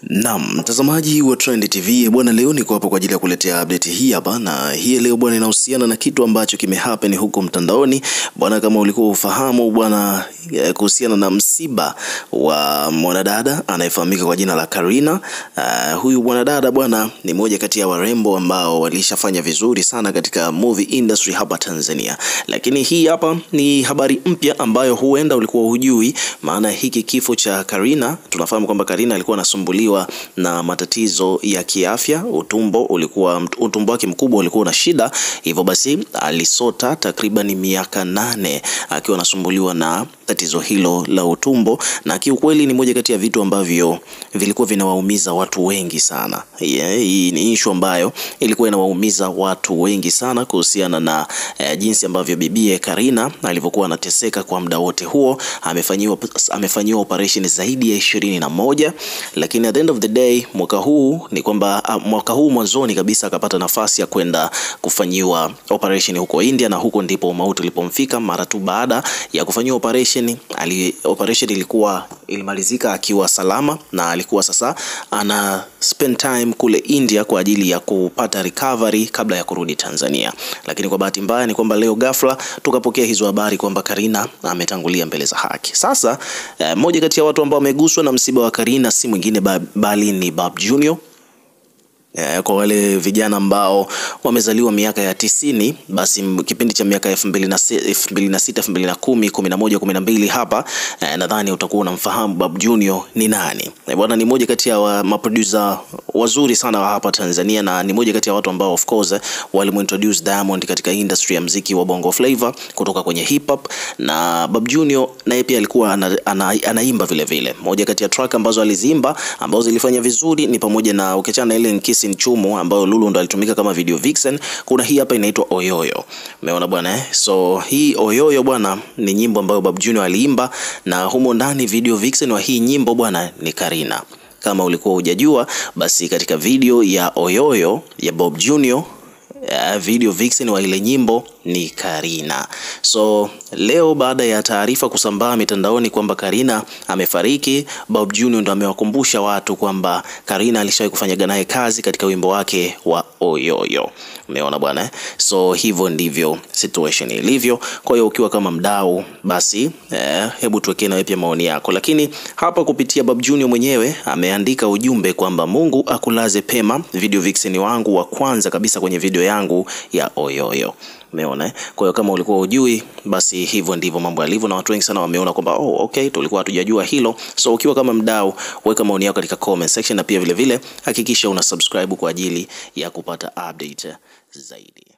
Naam, mtazamaji wa Trend TV bwana, leo niko hapa kwa ajili ya kuletea update hii hapa, na hii leo bwana inahusiana na kitu ambacho kimehappen huko mtandaoni bwana. Kama ulikuwa ufahamu bwana, kuhusiana na msiba wa mwanadada anayefahamika kwa jina la Karina. Huyu mwanadada bwana ni mmoja kati ya warembo ambao walishafanya vizuri sana katika movie industry hapa Tanzania, lakini hii hapa ni habari mpya ambayo huenda ulikuwa hujui. Maana hiki kifo cha Karina, tunafahamu kwamba Karina alikuwa anasumbuliwa na matatizo ya kiafya. Utumbo wake mkubwa ulikuwa na shida, hivyo basi alisota takriban miaka 8 akiwa anasumbuliwa na tatizo hilo la utumbo, na kiukweli ni moja kati ya vitu ambavyo vilikuwa vinawaumiza watu wengi sana. Hii ni issue ambayo ilikuwa inawaumiza watu wengi sana kuhusiana na jinsi ambavyo bibie Karina alivyokuwa anateseka kwa muda wote huo. Amefanyiwa operation zaidi ya 21, lakini at the end of the day mwaka huu mwanzoni kabisa akapata nafasi ya kwenda kufanyiwa operation huko India, na huko ndipo mauti ulipomfika. Mara tu baada ya kufanyiwa operation ilimalizika akiwa salama, na alikuwa sasa ana spend time kule India kwa ajili ya kupata recovery kabla ya kurudi Tanzania. Lakini kwa bahati mbaya ni kwamba leo ghafla tukapokea hizo habari kwamba Karina ametangulia mbele za haki. Sasa mmoja kati ya watu ambao wameguswa na msiba wa Karina si mwingine bali ni Bob Junior. Kwa wale vijana ambao wamezaliwa miaka ya 90, basi kipindi cha miaka 2006, 2010, 11, 12 hapa, nadhani utakuwa unamfahamu Bob Junior ni nani. Bwana ni moja kati ya maproducer wazuri sana wa hapa Tanzania, na ni moja kati ya watu ambao of course walimintroduce Diamond katika industry ya muziki wa Bongo Flava kutoka kwenye hip hop. Na Bob Junior naye pia alikuwa anaimba vile vile. Moja kati ya track ambazo alizimba ambazo zilifanya vizuri ni pamoja na ukiachana ile Nkisi Nchumo ambayo Lulu ndo alitumika kama video vixen, kuna hii hapa inaitwa Oyoyo. Umeona bwana So hii Oyoyo bwana ni nyimbo ambayo Bob Junior aliimba, na humo ndani video vixen wa hii nyimbo bwana ni Karina. Kama ulikuwa hujajua, basi katika video ya Oyoyo ya Bob Junior, video vixen wa ile nyimbo ni Karina. So leo baada ya taarifa kusambaa mitandaoni kwamba Karina amefariki, Bob Junior ndo amewakumbusha watu kwamba Karina alishawahi kufanya naye kazi katika wimbo wake wa Oyoyo. Umeona bwana So hivyo ndivyo situation ilivyo. Kwa hiyo ukiwa kama mdau, basi hebu tuwekee na pia maoni yako. Lakini hapa kupitia Bob Junior mwenyewe ameandika ujumbe kwamba Mungu akulaze pema, video vixen wangu wa kwanza kabisa kwenye video yangu ya Oyoyo. Umeona Kwa hiyo kama ulikuwa hujui, basi hivyo ndivyo mambo yalivyo, na watu wengi sana wameona kwamba okay, tulikuwa hatujajua hilo. So ukiwa kama mdau, weka maoni yako katika comment section, na pia vile vile hakikisha una subscribe kwa ajili ya kupata update zaidi.